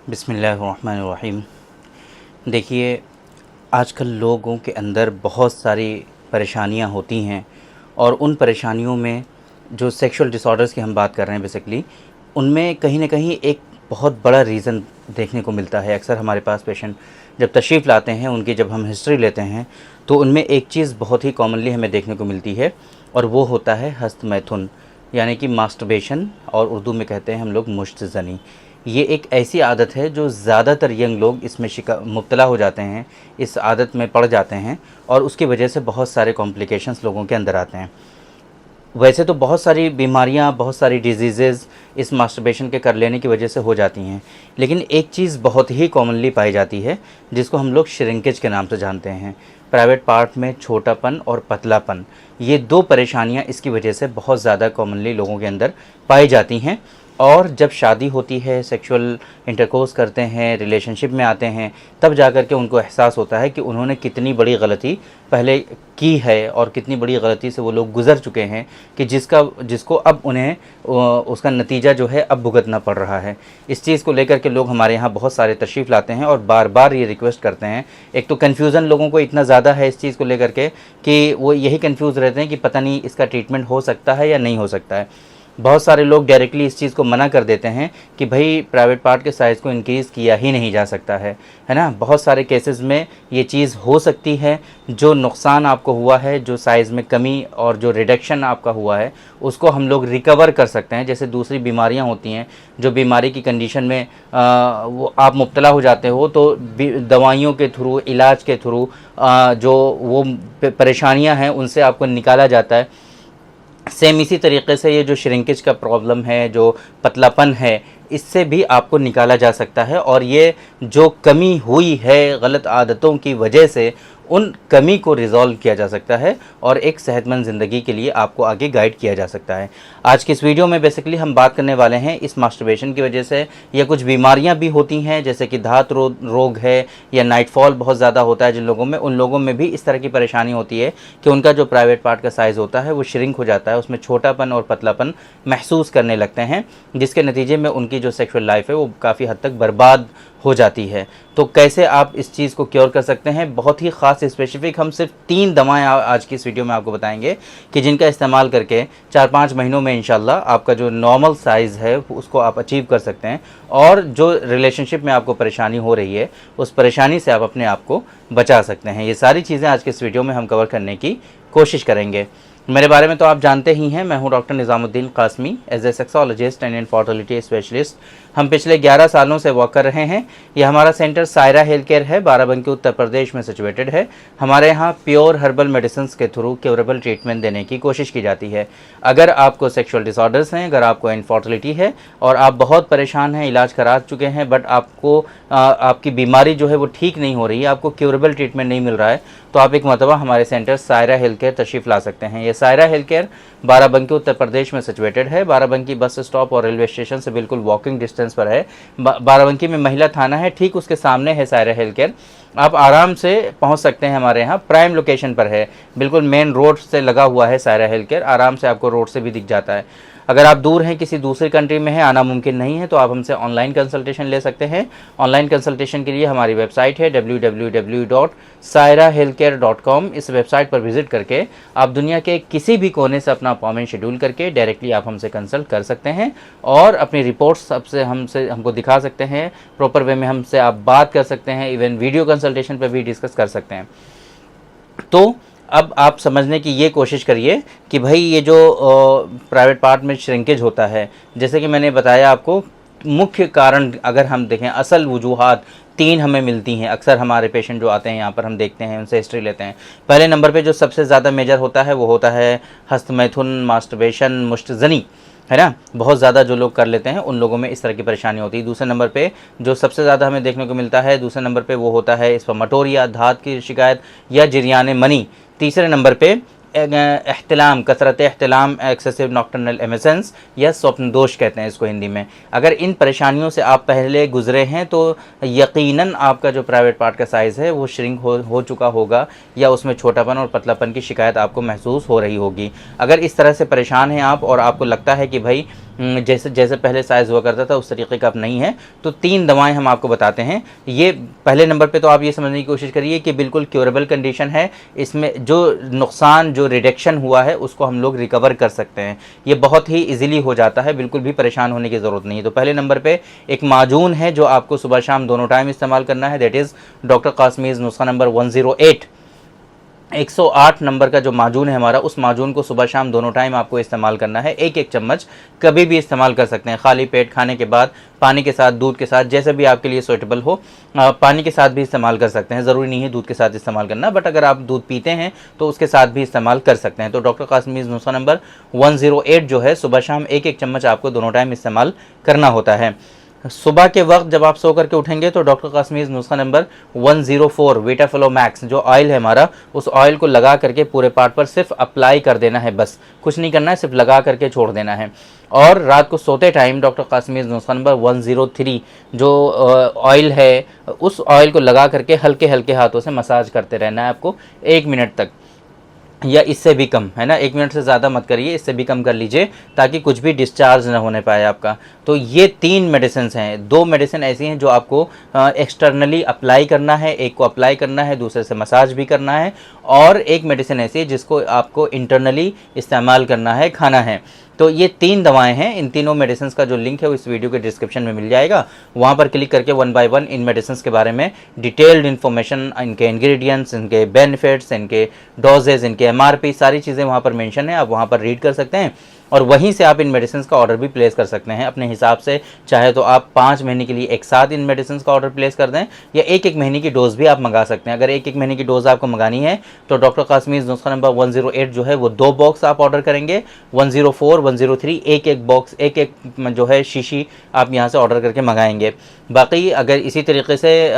बिस्मिल्लाहिर्रहमानिर्रहीम। देखिए, आजकल लोगों के अंदर बहुत सारी परेशानियां होती हैं और उन परेशानियों में जो सेक्सुअल डिसऑर्डर्स की हम बात कर रहे हैं बेसिकली, उनमें कहीं न कहीं एक बहुत बड़ा रीज़न देखने को मिलता है। अक्सर हमारे पास पेशेंट जब तशरीफ़ लाते हैं, उनकी जब हम हिस्ट्री लेते हैं, तो उनमें एक चीज़ बहुत ही कॉमनली हमें देखने को मिलती है और वो होता है हस्तमैथुन, यानी कि मास्टरबेशन, और उर्दू में कहते हैं हम लोग मुश्तज़नी। ये एक ऐसी आदत है जो ज़्यादातर यंग लोग इसमें मुब्तला हो जाते हैं, इस आदत में पड़ जाते हैं और उसकी वजह से बहुत सारे कॉम्प्लिकेशंस लोगों के अंदर आते हैं। वैसे तो बहुत सारी बीमारियां, बहुत सारी डिजीज़ेज़ इस मास्टरबेशन के कर लेने की वजह से हो जाती हैं, लेकिन एक चीज़ बहुत ही कॉमनली पाई जाती है जिसको हम लोग श्रिंकेज के नाम से जानते हैं। प्राइवेट पार्ट में छोटापन और पतलापन, ये दो परेशानियां इसकी वजह से बहुत ज़्यादा कॉमनली लोगों के अंदर पाई जाती हैं। और जब शादी होती है, सेक्सुअल इंटरकोर्स करते हैं, रिलेशनशिप में आते हैं, तब जाकर के उनको एहसास होता है कि उन्होंने कितनी बड़ी गलती पहले की है और कितनी बड़ी गलती से वो लोग गुज़र चुके हैं कि जिसको अब उन्हें उसका नतीजा जो है अब भुगतना पड़ रहा है। इस चीज़ को लेकर के लोग हमारे यहाँ बहुत सारे तशरीफ़ लाते हैं और बार बार ये रिक्वेस्ट करते हैं। एक तो कन्फ्यूज़न लोगों को इतना ज़्यादा है इस चीज़ को लेकर के कि वो यही कन्फ्यूज़ रहते हैं कि पता नहीं इसका ट्रीटमेंट हो सकता है या नहीं हो सकता है। बहुत सारे लोग डायरेक्टली इस चीज़ को मना कर देते हैं कि भाई प्राइवेट पार्ट के साइज़ को इंक्रीज़ किया ही नहीं जा सकता है ना। बहुत सारे केसेस में ये चीज़ हो सकती है। जो नुकसान आपको हुआ है, जो साइज़ में कमी और जो रिडक्शन आपका हुआ है, उसको हम लोग रिकवर कर सकते हैं। जैसे दूसरी बीमारियां होती हैं, जो बीमारी की कंडीशन में वो आप मुब्तला हो जाते हो, तो दवाइयों के थ्रू, इलाज के थ्रू जो वो परेशानियाँ हैं उनसे आपको निकाला जाता है। सेम इसी तरीके से ये जो श्रिंकेज का प्रॉब्लम है, जो पतलापन है, इससे भी आपको निकाला जा सकता है। और ये जो कमी हुई है गलत आदतों की वजह से, उन कमी को रिज़ॉल्व किया जा सकता है और एक सेहतमंद ज़िंदगी के लिए आपको आगे गाइड किया जा सकता है। आज की इस वीडियो में बेसिकली हम बात करने वाले हैं इस मास्टरबेशन की वजह से या कुछ बीमारियां भी होती हैं, जैसे कि धात रोग है या नाइटफॉल बहुत ज़्यादा होता है जिन लोगों में, उन लोगों में भी इस तरह की परेशानी होती है कि उनका जो प्राइवेट पार्ट का साइज़ होता है वो श्रिंक हो जाता है, उसमें छोटापन और पतलापन महसूस करने लगते हैं, जिसके नतीजे में उनकी जो सेक्सुअल लाइफ है वो काफ़ी हद तक बर्बाद हो जाती है। तो कैसे आप इस चीज़ को क्योर कर सकते हैं, बहुत ही ख़ास स्पेसिफिक हम सिर्फ 3 दवाएं आज की इस वीडियो में आपको बताएंगे कि जिनका इस्तेमाल करके 4-5 महीनों में इंशाल्लाह आपका जो नॉर्मल साइज़ है उसको आप अचीव कर सकते हैं और जो रिलेशनशिप में आपको परेशानी हो रही है उस परेशानी से आप अपने आप को बचा सकते हैं। ये सारी चीज़ें आज के इस वीडियो में हम कवर करने की कोशिश करेंगे। मेरे बारे में तो आप जानते ही हैं, मैं हूं doctor Nizamuddin Qasmi, as a sexologist and infertility specialist. हम पिछले 11 सालों से वर्क कर रहे हैं। यह हमारा सेंटर सायरा हेल्थ केयर है, बाराबंकी उत्तर प्रदेश में सिचुएटेड है। हमारे यहाँ प्योर हर्बल मेडिसिन के थ्रू क्योरेबल ट्रीटमेंट देने की कोशिश की जाती है। अगर आपको सेक्सुअल डिसऑर्डर्स हैं, अगर आपको इनफर्टिलिटी है और आप बहुत परेशान हैं, इलाज करा चुके हैं, बट आपको आपकी बीमारी जो है वो ठीक नहीं हो रही है, आपको क्योरेबल ट्रीटमेंट नहीं मिल रहा है, तो आप एक मरतबा हमारे सेंटर सायरा हेल्थ केयर तशरीफ़ ला सकते हैं। ये सायरा हेल्थ केयर बाराबंकी उत्तर प्रदेश में सिचुएटेड है। बाराबंकी बस स्टॉप और रेलवे स्टेशन से बिल्कुल वॉकिंग डिस्टेंस पर है। बाराबंकी में महिला थाना है, ठीक उसके सामने है सायरा हेल्थ केयर। आप आराम से पहुंच सकते हैं, हमारे यहाँ प्राइम लोकेशन पर है, बिल्कुल मेन रोड से लगा हुआ है सायरा हेल्थ केयर, आराम से आपको रोड से भी दिख जाता है। अगर आप दूर हैं, किसी दूसरी कंट्री में हैं, आना मुमकिन नहीं है, तो आप हमसे ऑनलाइन कंसल्टेशन ले सकते हैं। ऑनलाइन कंसल्टेशन के लिए हमारी वेबसाइट है www.sairahealthcare.com। इस वेबसाइट पर विजिट करके आप दुनिया के किसी भी कोने से अपना अपॉइंटमेंट शेड्यूल करके डायरेक्टली आप हमसे कंसल्ट कर सकते हैं और अपनी रिपोर्ट्स सबसे हमको दिखा सकते हैं। प्रॉपर वे में हमसे आप बात कर सकते हैं, इवन वीडियो कंसल्टेशन पर भी डिस्कस कर सकते हैं। तो अब आप समझने की ये कोशिश करिए कि भाई ये जो प्राइवेट पार्ट में श्रिंकेज होता है, जैसे कि मैंने बताया आपको, मुख्य कारण अगर हम देखें, असल वजूहात 3 हमें मिलती हैं। अक्सर हमारे पेशेंट जो आते हैं यहाँ पर हम देखते हैं, उनसे हिस्ट्री लेते हैं। पहले नंबर पे जो सबसे ज़्यादा मेजर होता है वो होता है हस्तमैथुन, मास्टरबेशन, मुश्तज़नी, है ना। बहुत ज़्यादा जो लोग कर लेते हैं उन लोगों में इस तरह की परेशानी होती है। दूसरे नंबर पे जो सबसे ज़्यादा हमें देखने को मिलता है, दूसरे नंबर पे वो होता है स्पर्मेटोरिया, धात की शिकायत या जरियाने मनी। तीसरे नंबर पे एहतिलाम, कसरत एहतिलाम, एक्सेसिव नॉक्टर्नल एमिशंस या स्वप्न दोष कहते हैं इसको हिंदी में। अगर इन परेशानियों से आप पहले गुजरे हैं तो यकीनन आपका जो प्राइवेट पार्ट का साइज़ है वो श्रिंक हो चुका होगा या उसमें छोटापन और पतलापन की शिकायत आपको महसूस हो रही होगी। अगर इस तरह से परेशान हैं आप और आपको लगता है कि भाई जैसे जैसे पहले साइज़ हुआ करता था उस तरीके का अब नहीं है। तो 3 दवाएँ हम आपको बताते हैं। ये पहले नंबर पे तो आप ये समझने की कोशिश करिए कि बिल्कुल क्योरेबल कंडीशन है। इसमें जो नुकसान, जो रिडक्शन हुआ है उसको हम लोग रिकवर कर सकते हैं। ये बहुत ही ईज़िली हो जाता है, बिल्कुल भी परेशान होने की ज़रूरत नहीं है। तो पहले नंबर पे एक माजून है जो आपको सुबह शाम दोनों टाइम इस्तेमाल करना है, दैट इज़ डॉक्टर कासमीज़ नुस्खा नंबर 108। 108 नंबर का जो माजून है हमारा, उस माजून को सुबह शाम दोनों टाइम आपको इस्तेमाल करना है। एक एक चम्मच कभी भी इस्तेमाल कर सकते हैं, खाली पेट, खाने के बाद, पानी के साथ, दूध के साथ, जैसे भी आपके लिए सूटेबल हो। पानी के साथ भी इस्तेमाल कर सकते हैं, ज़रूरी नहीं है दूध के साथ इस्तेमाल करना, बट अगर आप दूध पीते हैं तो उसके साथ भी इस्तेमाल कर सकते हैं। तो डॉक्टर कासमीज़ नुस्खा नंबर 108 जो है, सुबह शाम एक एक चम्मच आपको दोनों टाइम इस्तेमाल करना होता है। सुबह के वक्त जब आप सो करके उठेंगे तो डॉक्टर कासमीज़ नुस्खा नंबर 104 वीटाफिलो मैक्स जो ऑयल है हमारा, उस ऑयल को लगा करके पूरे पार्ट पर सिर्फ अप्लाई कर देना है, बस कुछ नहीं करना है, सिर्फ लगा करके छोड़ देना है। और रात को सोते टाइम डॉक्टर कासमीज़ नुस्खा नंबर 103 जो ऑयल है, उस ऑयल को लगा करके हल्के हल्के हाथों से मसाज करते रहना है आपको 1 मिनट तक, या इससे भी कम, है ना। 1 मिनट से ज़्यादा मत करिए, इससे भी कम कर लीजिए ताकि कुछ भी डिस्चार्ज ना होने पाए आपका। तो ये 3 मेडिसिन हैं। 2 मेडिसिन ऐसी हैं जो आपको एक्सटर्नली अप्लाई करना है, एक को अप्लाई करना है, दूसरे से मसाज भी करना है, और एक मेडिसिन ऐसी है जिसको आपको इंटरनली इस्तेमाल करना है, खाना है। तो ये 3 दवाएं हैं। इन तीनों मेडिसिन का जो लिंक है वो इस वीडियो के डिस्क्रिप्शन में मिल जाएगा। वहाँ पर क्लिक करके 1 बाय 1 इन मेडिसिन के बारे में डिटेल्ड इन्फॉर्मेशन, इनके इंग्रेडिएंट्स, इनके बेनिफिट्स, इनके डोजेज, इनके एमआरपी, सारी चीज़ें वहाँ पर मेंशन है, आप वहाँ पर रीड कर सकते हैं। और वहीं से आप इन मेडिसिन का ऑर्डर भी प्लेस कर सकते हैं अपने हिसाब से। चाहे तो आप 5 महीने के लिए एक साथ इन मेडिसिन का ऑर्डर प्लेस कर दें, या एक एक महीने की डोज भी आप मंगा सकते हैं। अगर एक एक महीने की डोज आपको मंगानी है तो डॉक्टर कासमीज़ नुस्खा नंबर 108 जो है वो 2 बॉक्स आप ऑर्डर करेंगे। 104, 103 एक एक बॉक्स, एक एक जो है शीशी आप यहाँ से ऑर्डर करके मंगाएंगे। बाकी अगर इसी तरीके से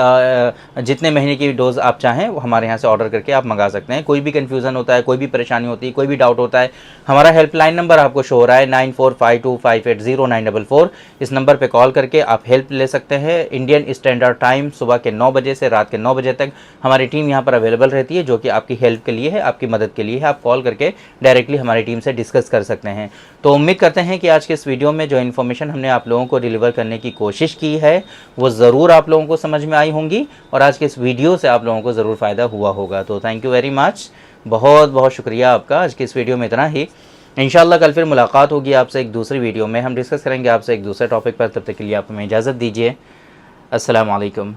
जितने महीने की डोज आप चाहें वो हमारे यहाँ से ऑर्डर करके आप मंगा सकते हैं। कोई भी कन्फ्यूज़न होता है, कोई भी परेशानी होती है, कोई भी डाउट होता है, हमारा हेल्पलाइन नंबर आपको शो हो रहा है 9452580944। इस नंबर पे कॉल करके आप हेल्प ले सकते हैं। इंडियन स्टैंडर्ड टाइम सुबह के 9 बजे से रात के 9 बजे तक हमारी टीम यहाँ पर अवेलेबल रहती है, जो कि आपकी हेल्प के लिए है, आपकी मदद के लिए है। आप कॉल करके डायरेक्टली हमारी टीम से डिस्कस कर सकते हैं। तो उम्मीद करते हैं कि आज के इस वीडियो में जो इन्फॉर्मेशन हमने आप लोगों को डिलीवर करने की कोशिश की है वो ज़रूर आप लोगों को समझ में आई होंगी, और आज के इस वीडियो से आप लोगों को ज़रूर फ़ायदा हुआ होगा। तो थैंक यू वेरी मच, बहुत बहुत शुक्रिया आपका। आज की इस वीडियो में इतना ही। इंशाल्लाह कल फिर मुलाकात होगी आपसे एक दूसरी वीडियो में, हम डिस्कस करेंगे आपसे एक दूसरे टॉपिक पर। तब तक के लिए आप हमें इजाज़त दीजिए। अस्सलाम वालेकुम।